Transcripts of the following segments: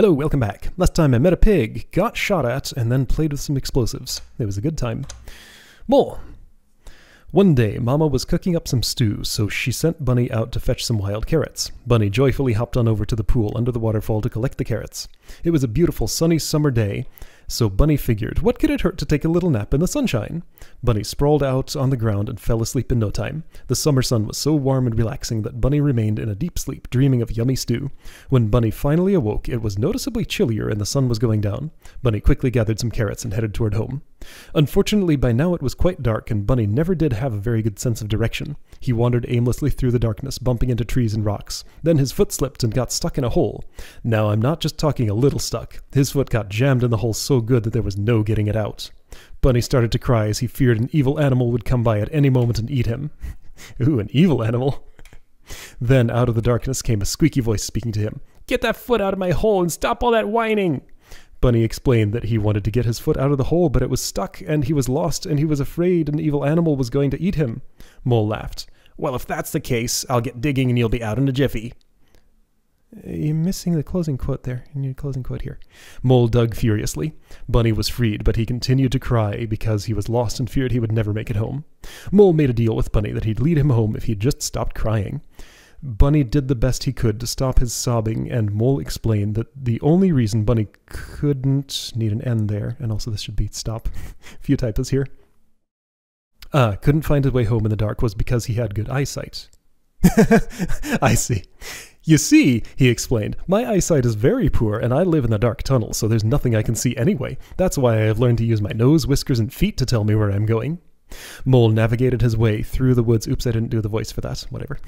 Hello, welcome back. Last time I met a pig, got shot at, and then played with some explosives. It was a good time. More. One day, Mama was cooking up some stew, so she sent Bunny out to fetch some wild carrots. Bunny joyfully hopped on over to the pool under the waterfall to collect the carrots. It was a beautiful sunny summer day, so Bunny figured, what could it hurt to take a little nap in the sunshine? Bunny sprawled out on the ground and fell asleep in no time. The summer sun was so warm and relaxing that Bunny remained in a deep sleep, dreaming of yummy stew. When Bunny finally awoke, it was noticeably chillier and the sun was going down. Bunny quickly gathered some carrots and headed toward home. Unfortunately, by now it was quite dark, and Bunny never did have a very good sense of direction. He wandered aimlessly through the darkness, bumping into trees and rocks. Then his foot slipped and got stuck in a hole. Now, I'm not just talking a little stuck. His foot got jammed in the hole so good that there was no getting it out. Bunny started to cry as he feared an evil animal would come by at any moment and eat him. Ooh, an evil animal. Then, out of the darkness came a squeaky voice speaking to him. "Get that foot out of my hole and stop all that whining!" Bunny explained that he wanted to get his foot out of the hole, but it was stuck, and he was lost, and he was afraid an evil animal was going to eat him. Mole laughed. "Well, if that's the case, I'll get digging and you'll be out in a jiffy." You're missing the closing quote there. You need a closing quote here. Mole dug furiously. Bunny was freed, but he continued to cry because he was lost and feared he would never make it home. Mole made a deal with Bunny that he'd lead him home if he'd just stopped crying. Bunny did the best he could to stop his sobbing, and Mole explained that the only reason Bunny couldn't... Need an N there, and also this should be stop. A few typos here. Couldn't find his way home in the dark was because he had good eyesight. I see. "You see," he explained, "my eyesight is very poor, and I live in the dark tunnel, so there's nothing I can see anyway. That's why I have learned to use my nose, whiskers, and feet to tell me where I'm going." Mole navigated his way through the woods. Oops, I didn't do the voice for that. Whatever.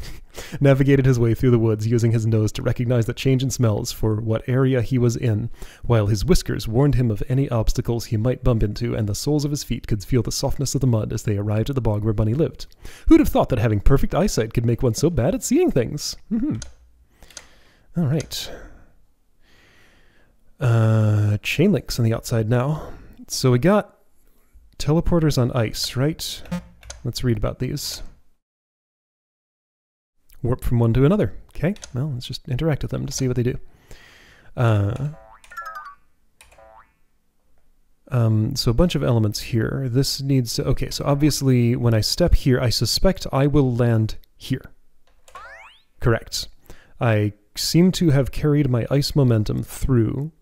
Navigated his way through the woods using his nose to recognize the change in smells for what area he was in, while his whiskers warned him of any obstacles he might bump into, and the soles of his feet could feel the softness of the mud as they arrived at the bog where Bunny lived. Who'd have thought that having perfect eyesight could make one so bad at seeing things? All right. Chain links on the outside now. So we got teleporters on ice, right? Let's read about these. Warp from one to another. Okay, well, let's just interact with them to see what they do. So a bunch of elements here. This needs to... Okay, so obviously when I step here, I suspect I will land here. Correct. I seem to have carried my ice momentum through.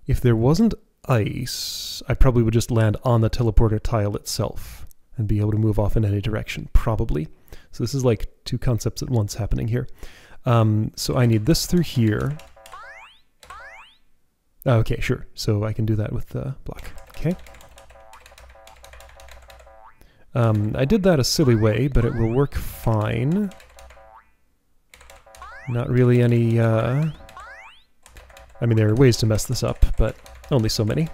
If there wasn't ice, I probably would just land on the teleporter tile itself and be able to move off in any direction, probably. So this is like two concepts at once happening here. So I need this through here. Okay, sure. So I can do that with the block. Okay. I did that a silly way, but it will work fine. Not really any... I mean, there are ways to mess this up, but only so many.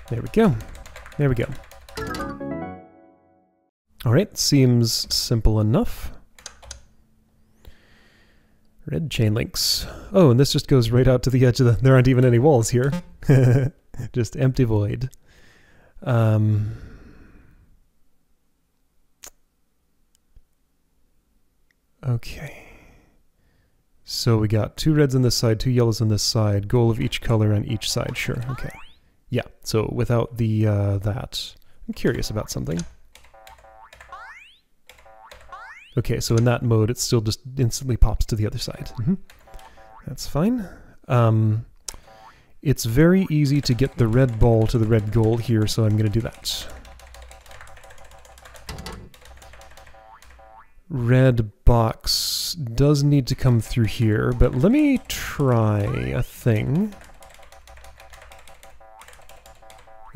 There we go. There we go. Alright, seems simple enough. Red chain links. Oh, and this just goes right out to the edge of the... There aren't even any walls here. Just empty void. Okay. So we got 2 reds on this side, 2 yellows on this side, goal of each color on each side, sure, okay. Yeah, so without the, that, I'm curious about something. Okay, so in that mode, it still just instantly pops to the other side. That's fine. It's very easy to get the red ball to the red goal here, so I'm going to do that. Red box does need to come through here, but let me try a thing.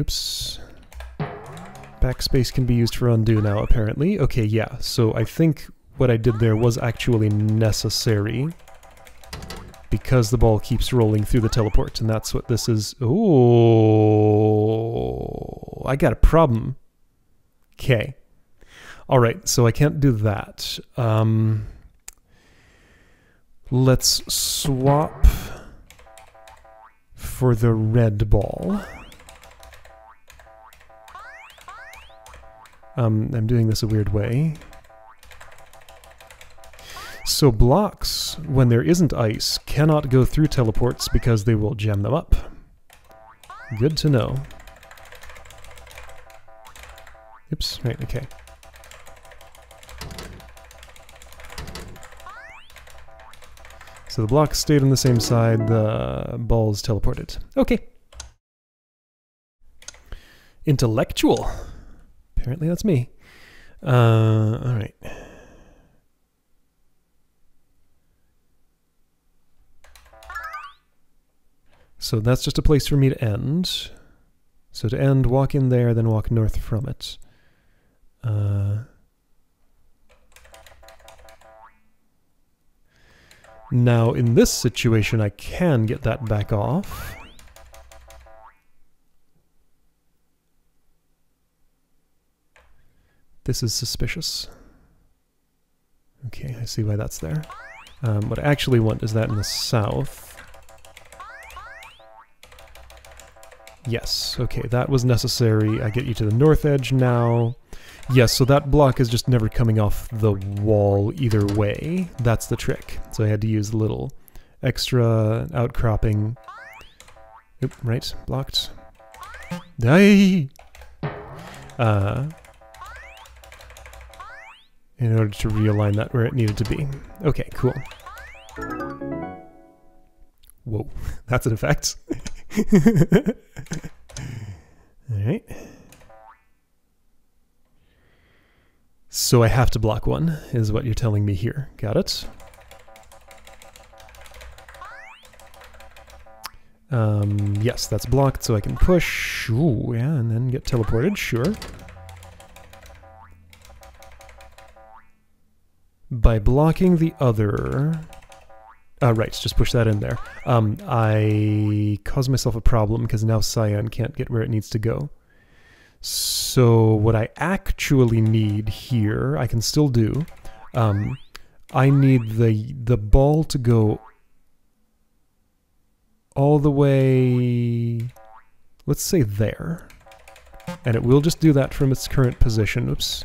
Oops. Backspace can be used for undo now, apparently. Okay, yeah, so I think what I did there was actually necessary because the ball keeps rolling through the teleport, and that's what this is. Oh, I got a problem. Okay. Alright, so I can't do that. Let's swap for the red ball. I'm doing this a weird way. So blocks, when there isn't ice, cannot go through teleports because they will jam them up. Good to know. Oops, right, okay. So the blocks stayed on the same side, the balls teleported. Okay. Intellectual. Apparently that's me. Alright. So that's just a place for me to end. So to end, walk in there, then walk north from it. Now, in this situation, I can get that back off. This is suspicious. Okay, I see why that's there. What I actually want is that in the south. Yes, okay, that was necessary. I get you to the north edge now. Yes, so that block is just never coming off the wall either way. That's the trick. So I had to use a little extra outcropping. Oop, right, blocked. Die! In order to realign that where it needed to be. Okay, cool. Whoa, that's an effect. Alright. So I have to block one, is what you're telling me here. Got it. Yes, that's blocked, so I can push. Ooh, yeah, and then get teleported, sure. By blocking the other... right, just push that in there. I caused myself a problem because now cyan can't get where it needs to go. So what I actually need here, I can still do. I need the ball to go all the way, let's say there. And it will just do that from its current position. Oops.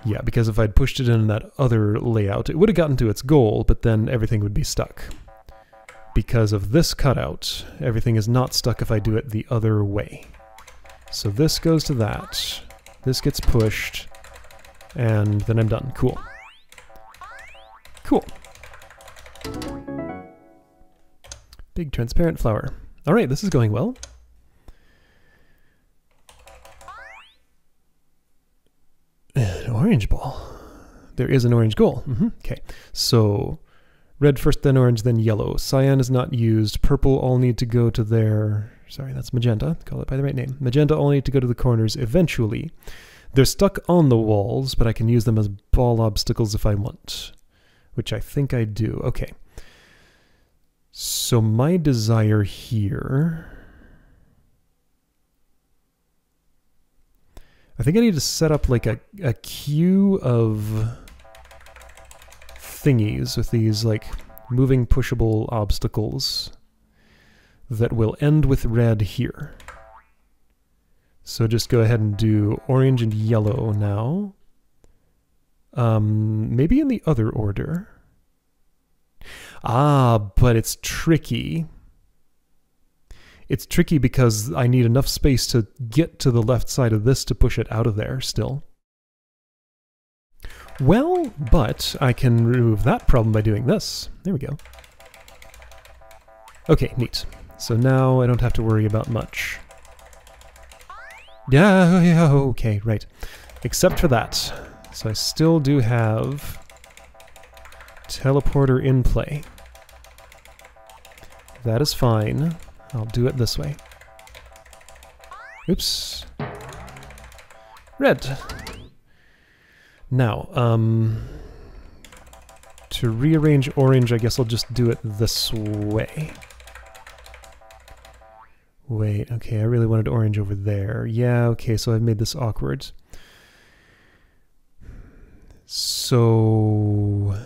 Yeah, because if I'd pushed it in that other layout, it would have gotten to its goal, but then everything would be stuck. Because of this cutout, everything is not stuck if I do it the other way. So this goes to that, this gets pushed, and then I'm done. Cool. Cool. Big transparent flower. Alright, this is going well. An orange ball. There is an orange goal. Okay, so red first, then orange, then yellow. Cyan is not used. Purple all need to go to their... Sorry, that's magenta. Call it by the right name. Magenta all need to go to the corners eventually. They're stuck on the walls, but I can use them as ball obstacles if I want. Which I think I do. Okay. So my desire here... I think I need to set up like a queue of thingies with these like moving pushable obstacles that will end with red here. So just go ahead and do orange and yellow now. Maybe in the other order. Ah, but it's tricky. It's tricky because I need enough space to get to the left side of this to push it out of there still. Well, but I can remove that problem by doing this. There we go. Okay, neat. So now I don't have to worry about much. Yeah, okay, right. Except for that. So I still do have teleporter in play. That is fine. I'll do it this way. Oops. Red. Now, to rearrange orange, I guess I'll just do it this way. Wait, okay, I really wanted orange over there. Yeah, okay, so I've made this awkward. So...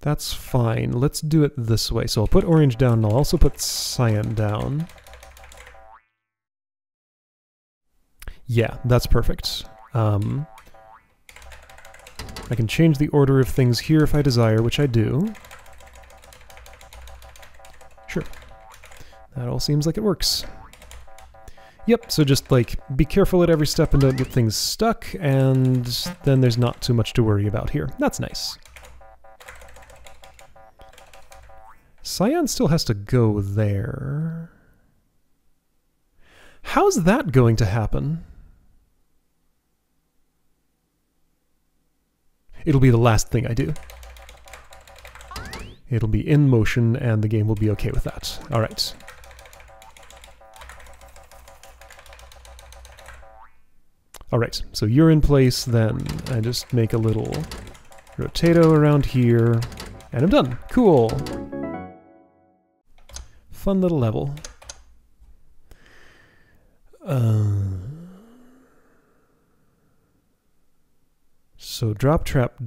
That's fine. Let's do it this way. So I'll put orange down, and I'll also put cyan down. Yeah, that's perfect. I can change the order of things here if I desire, which I do. Sure. That all seems like it works. Yep, so just, like, be careful at every step and don't get things stuck, and then there's not too much to worry about here. That's nice. Cyan still has to go there. How's that going to happen? It'll be the last thing I do. It'll be in motion, and the game will be okay with that. All right. All right, so you're in place, then I just make a little rotato around here, and I'm done. Cool. Fun little level. So drop trap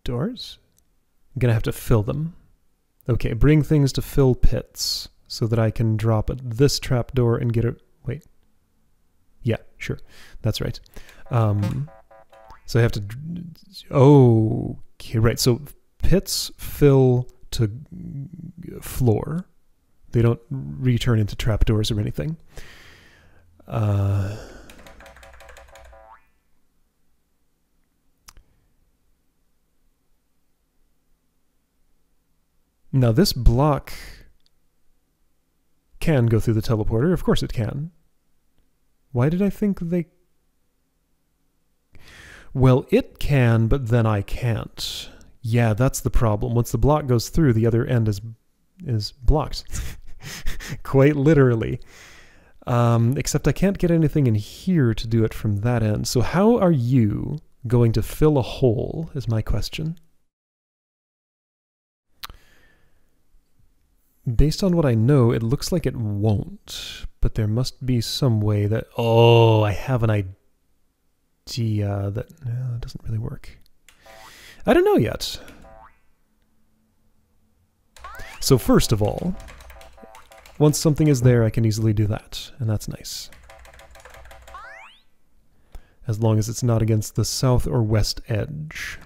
doors? I'm gonna have to fill them. Okay, bring things to fill pits so that I can drop this trap door and get it. Wait. Yeah, sure. That's right. So I have to. Oh, okay, right. So pits fill to floor. They don't return into trapdoors or anything. Now this block can go through the teleporter. Of course it can. Why did I think they... Well, it can, but then I can't. Yeah, that's the problem. Once the block goes through, the other end is blocked. Quite literally. Except I can't get anything in here to do it from that end. So how are you going to fill a hole, is my question. Based on what I know, it looks like it won't. But there must be some way that... Oh, I have an idea that... No, it doesn't really work. I don't know yet. So first of all, once something is there, I can easily do that. And that's nice. As long as it's not against the south or west edge.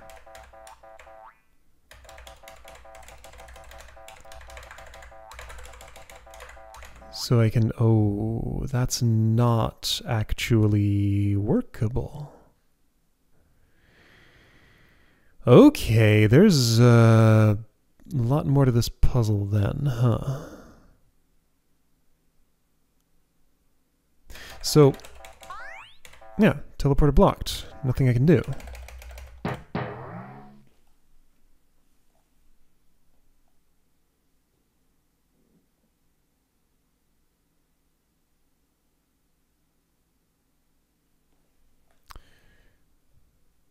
So I can... Oh, that's not actually workable. Okay, there's a lot more to this puzzle then, huh? So, yeah, teleporter blocked. Nothing I can do.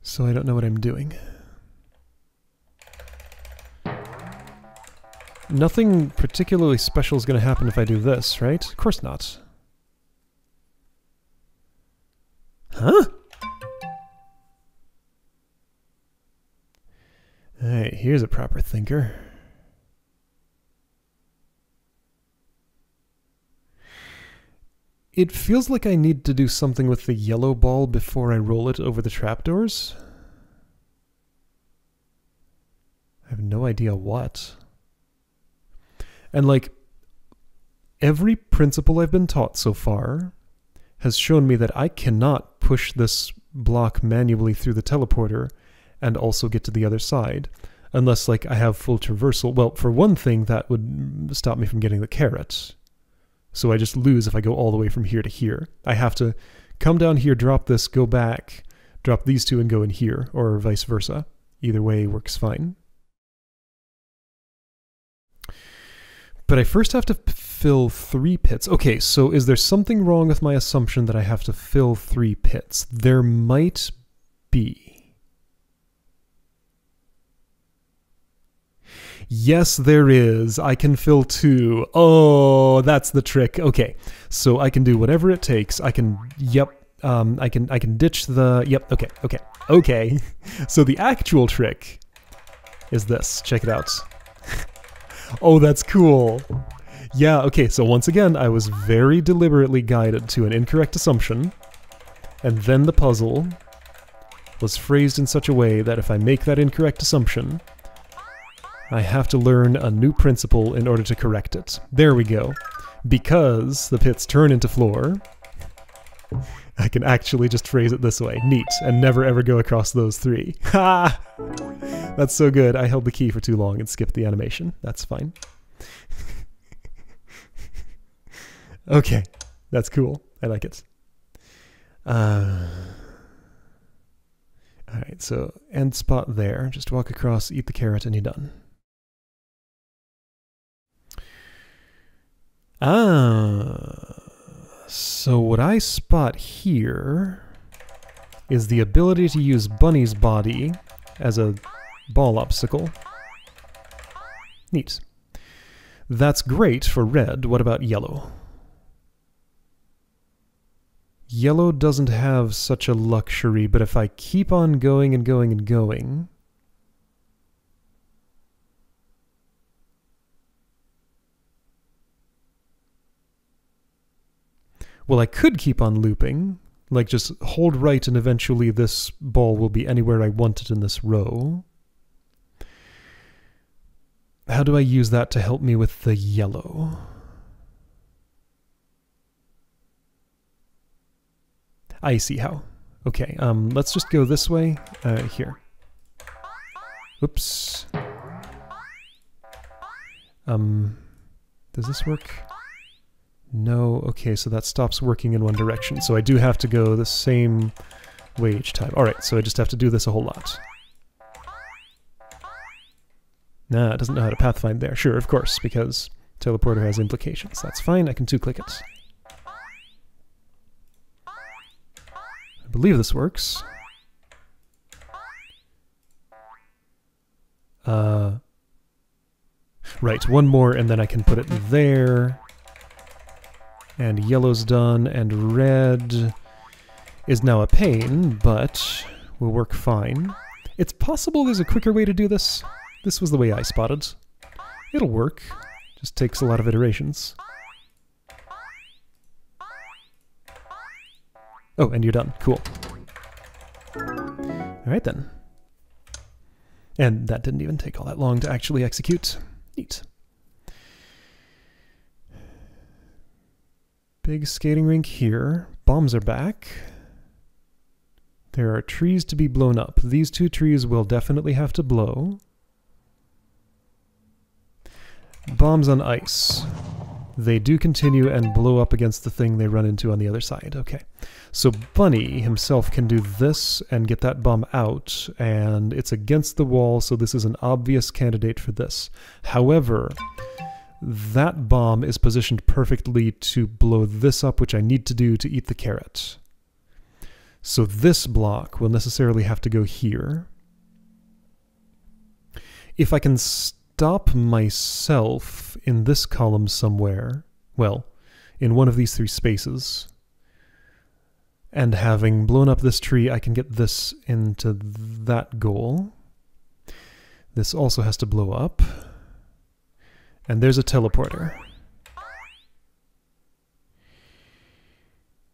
So I don't know what I'm doing. Nothing particularly special is going to happen if I do this, right? Of course not. Huh? Alright, here's a proper thinker. It feels like I need to do something with the yellow ball before I roll it over the trapdoors. I have no idea what. And like, every principle I've been taught so far has shown me that I cannot push this block manually through the teleporter and also get to the other side. Unless, like, I have full traversal. Well, for one thing, that would stop me from getting the carrot. So I just lose if I go all the way from here to here. I have to come down here, drop this, go back, drop these two and go in here, or vice versa. Either way works fine. But I first have to fill 3 pits. Okay, so is there something wrong with my assumption that I have to fill 3 pits? There might be. Yes, there is. I can fill 2. Oh, that's the trick. Okay, so I can do whatever it takes. I can, yep, I can ditch the, yep, okay. So the actual trick is this. Check it out. Oh, that's cool. Yeah, okay, so once again, I was very deliberately guided to an incorrect assumption, and then the puzzle was phrased in such a way that if I make that incorrect assumption, I have to learn a new principle in order to correct it. There we go. Because the pits turn into floor, I can actually just phrase it this way. Neat. And never ever go across those three. Ha! That's so good. I held the key for too long and skipped the animation. That's fine. Okay. That's cool. I like it. Alright, so end spot there. Just walk across, eat the carrot, and you're done. So what I spot here is the ability to use Bunny's body as a ball obstacle. Neat. That's great for red. What about yellow? Yellow doesn't have such a luxury, but if I keep on going and going and going... Well, I could keep on looping, like just hold right and eventually this ball will be anywhere I want it in this row. How do I use that to help me with the yellow? I see how. Okay, let's just go this way, here. Oops. Does this work? No, okay, so that stops working in one direction. So I do have to go the same way each time. Alright, so I just have to do this a whole lot. Nah, it doesn't know how to pathfind there. Sure, of course, because teleporter has implications. That's fine, I can two-click it. I believe this works. Right, one more and then I can put it there. And yellow's done, and red is now a pain, but will work fine. It's possible there's a quicker way to do this. This was the way I spotted. It'll work. Just takes a lot of iterations. Oh, and you're done. Cool. Alright then. And that didn't even take all that long to actually execute. Neat. Big skating rink here. Bombs are back. There are trees to be blown up. These two trees will definitely have to blow. Bombs on ice. They do continue and blow up against the thing they run into on the other side. Okay. So Bunny himself can do this and get that bomb out, and it's against the wall, so this is an obvious candidate for this. However, that bomb is positioned perfectly to blow this up, which I need to do to eat the carrot. So this block will necessarily have to go here. If I can stop myself in this column somewhere, well, in one of these three spaces, and having blown up this tree, I can get this into that goal. This also has to blow up. And there's a teleporter.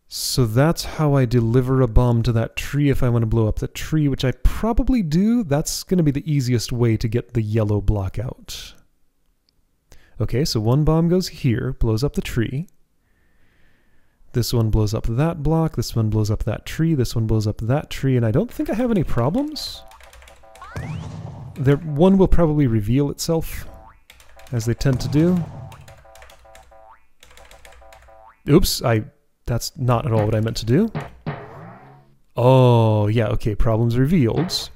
So that's how I deliver a bomb to that tree if I want to blow up the tree, which I probably do. That's going to be the easiest way to get the yellow block out. Okay, so one bomb goes here, blows up the tree. This one blows up that block, this one blows up that tree, this one blows up that tree, and I don't think I have any problems. One will probably reveal itself, as they tend to do. Oops, that's not at all what I meant to do. Oh, yeah, okay, problems revealed.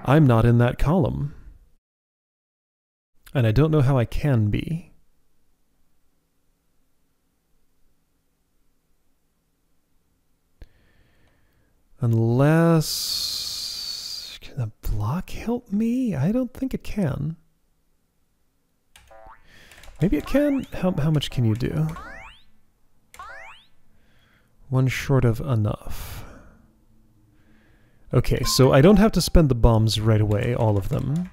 I'm not in that column. And I don't know how I can be. Unless... Can the block help me? I don't think it can. Maybe it can? How much can you do? One short of enough. Okay, so I don't have to spend the bombs right away, all of them.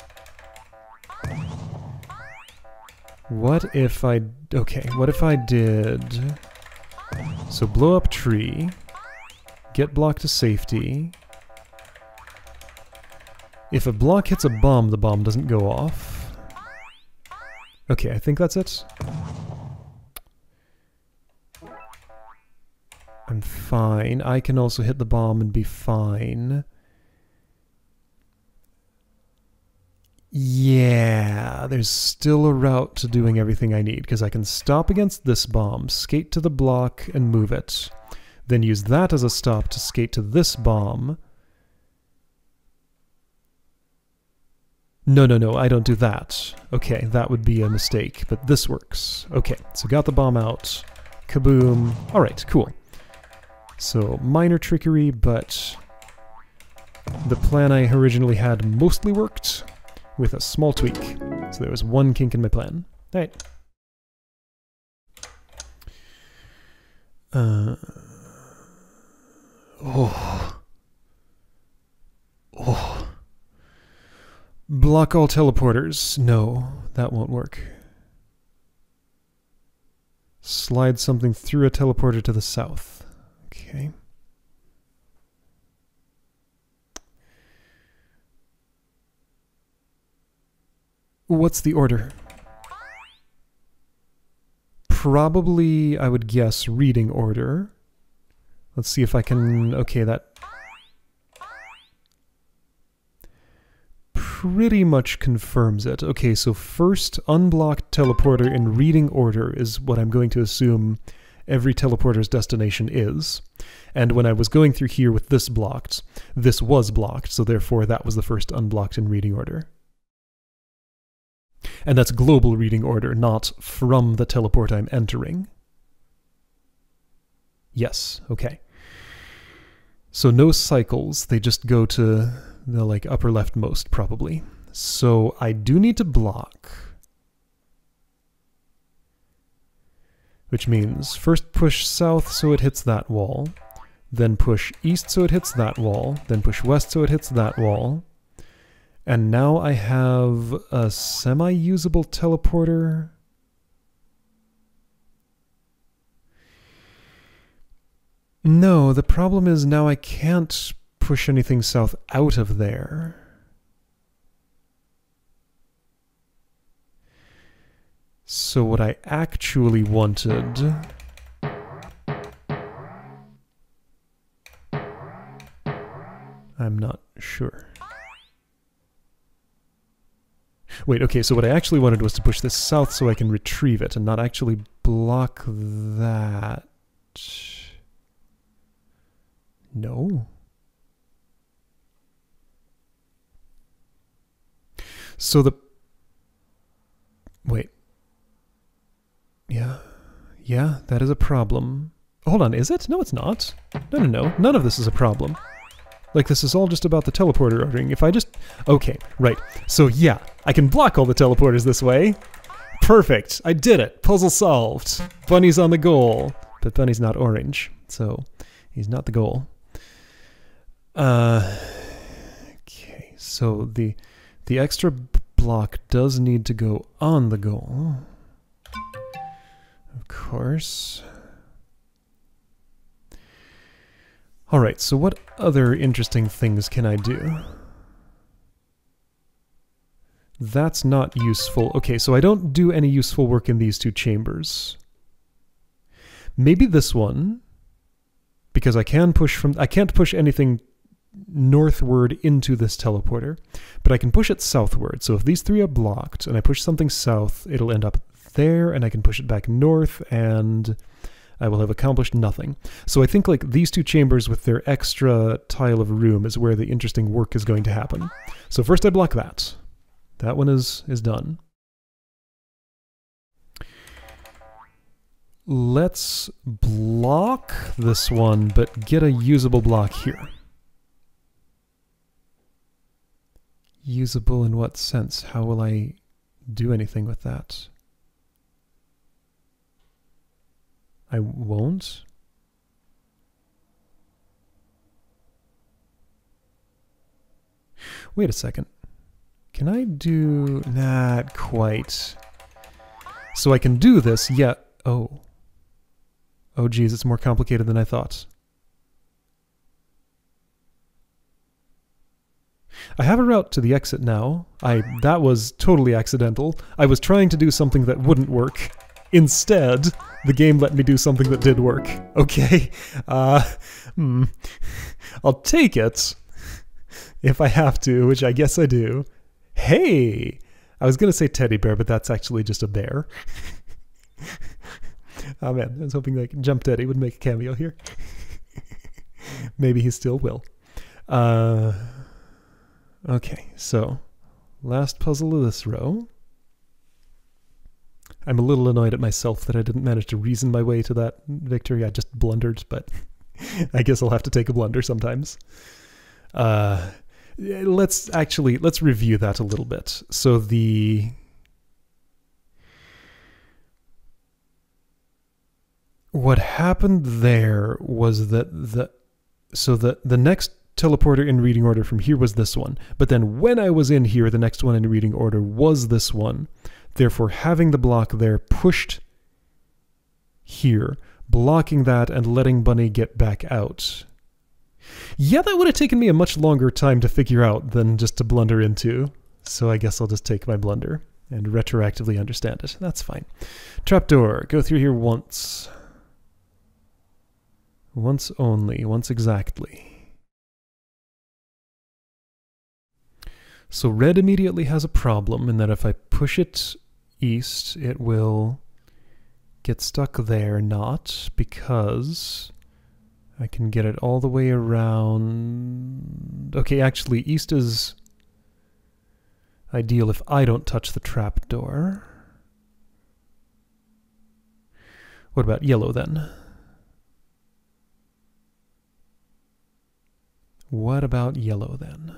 What if I... Okay, what if I did... So blow up tree, get block to safety. If a block hits a bomb, the bomb doesn't go off. Okay, I think that's it. I'm fine. I can also hit the bomb and be fine. Yeah, there's still a route to doing everything I need, because I can stop against this bomb, skate to the block, and move it. Then use that as a stop to skate to this bomb. No, I don't do that. Okay, that would be a mistake, but this works. Okay, so got the bomb out. Kaboom. Alright, cool. So, minor trickery, but the plan I originally had mostly worked, with a small tweak. So there was one kink in my plan. Alright. Block all teleporters. No, that won't work. Slide something through a teleporter to the south. Okay. What's the order? Probably, I would guess, reading order. Let's see if I can... Okay, that... pretty much confirms it. Okay, so first unblocked teleporter in reading order is what I'm going to assume every teleporter's destination is. And when I was going through here with this blocked, this was blocked, so therefore that was the first unblocked in reading order. And that's global reading order, not from the teleport I'm entering. Yes, okay. So no cycles, they just go to the like upper leftmost probably. So I do need to block. Which means first push south so it hits that wall, then push east so it hits that wall, then push west so it hits that wall. And now I have a semi-usable teleporter. No, the problem is now I can't push anything south out of there. So what I actually wanted... I'm not sure. Wait, okay, so what I actually wanted was to push this south so I can retrieve it and not actually block that. No. So the... Wait. Yeah, that is a problem. Hold on, is it? No, it's not. No. None of this is a problem. Like, this is all just about the teleporter ordering. If I just... Okay, right. So yeah, I can block all the teleporters this way. Perfect! I did it! Puzzle solved! Bunny's on the goal. But Bunny's not orange, so he's not the goal. Okay, so the extra block does need to go on the goal. Of course. Alright, so what other interesting things can I do? That's not useful. Okay, so I don't do any useful work in these two chambers. Maybe this one, because I can't push anything northward into this teleporter, but I can push it southward. So if these three are blocked and I push something south, it'll end up there, and I can push it back north, and I will have accomplished nothing. So I think like these two chambers with their extra tile of room is where the interesting work is going to happen. So first I block that. That one is done. Let's block this one, but get a usable block here. Usable in what sense? How will I do anything with that? I won't? Wait a second. Can I do... Not quite. So I can do this, yeah. Oh. Oh geez, it's more complicated than I thought. I have a route to the exit now. That was totally accidental. I was trying to do something that wouldn't work. Instead, the game let me do something that did work. Okay. I'll take it. If I have to, which I guess I do. Hey! I was gonna say teddy bear, but that's actually just a bear. Oh man, I was hoping like Jump Teddy would make a cameo here. Maybe he still will. Okay, so last puzzle of this row. I'm a little annoyed at myself that I didn't manage to reason my way to that victory. I just blundered, but I guess I'll have to take a blunder sometimes. Let's review that a little bit. So what happened there was that the next teleporter in reading order from here was this one. But then when I was in here, the next one in reading order was this one. Therefore, having the block there pushed here, blocking that and letting Bunny get back out. Yeah, that would have taken me a much longer time to figure out than just to blunder into. So I guess I'll just take my blunder and retroactively understand it. That's fine. Trapdoor. Go through here once. Once only. Once exactly. So red immediately has a problem in that if I push it east, it will get stuck there, not because I can get it all the way around. Okay, actually, east is ideal if I don't touch the trapdoor. What about yellow then? What about yellow then?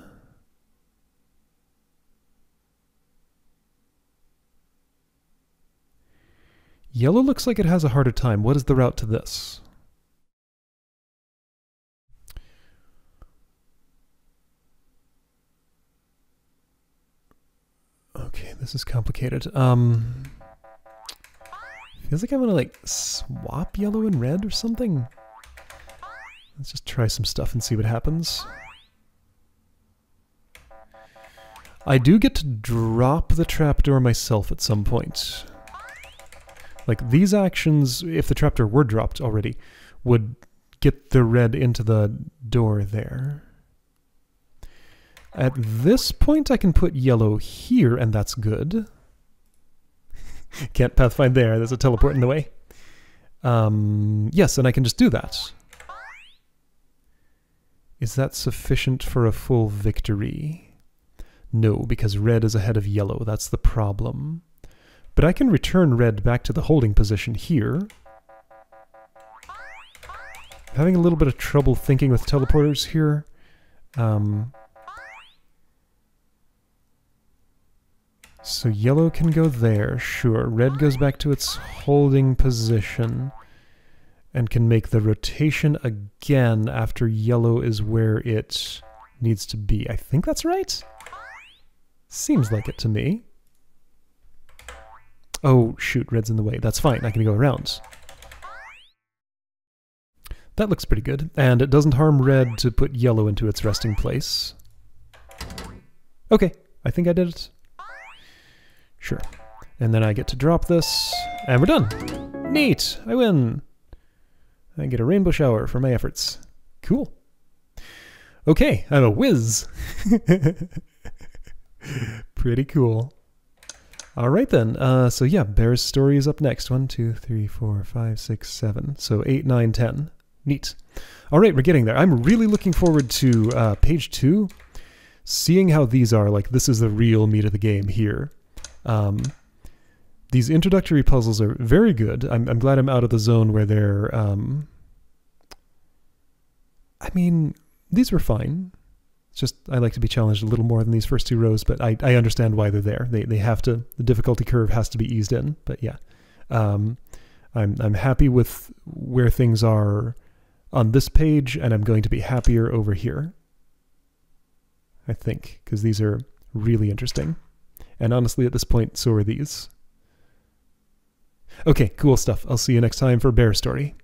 Yellow looks like it has a harder time. What is the route to this? Okay, this is complicated. Feels like I'm gonna like swap yellow and red or something. Let's just try some stuff and see what happens. I do get to drop the trapdoor myself at some point. Like, these actions, if the trapdoor were dropped already, would get the red into the door there. At this point, I can put yellow here, and that's good. Can't pathfind there, there's a teleport in the way. Yes, and I can just do that. Is that sufficient for a full victory? No, because red is ahead of yellow, that's the problem. But I can return red back to the holding position here. I'm having a little bit of trouble thinking with teleporters here. So yellow can go there, sure. Red goes back to its holding position and can make the rotation again after yellow is where it needs to be. I think that's right? Seems like it to me. Oh, shoot, red's in the way. That's fine, I can go around. That looks pretty good, and it doesn't harm red to put yellow into its resting place. Okay, I think I did it. Sure. And then I get to drop this, and we're done! Neat! I win! I get a rainbow shower for my efforts. Cool. Okay, I'm a whiz! Pretty cool. Alright then, so yeah, Bear's story is up next. 1, 2, 3, 4, 5, 6, 7. So 8, 9, 10. Neat. Alright, we're getting there. I'm really looking forward to page 2. Seeing how these are, like, this is the real meat of the game here. These introductory puzzles are very good. I'm glad I'm out of the zone where they're, I mean, these were fine. It's just, I like to be challenged a little more than these first two rows, but I understand why they're there. They have to, the difficulty curve has to be eased in, but yeah. I'm happy with where things are on this page, and I'm going to be happier over here. I think, because these are really interesting. And honestly, at this point, so are these. Okay, cool stuff. I'll see you next time for Bear Story.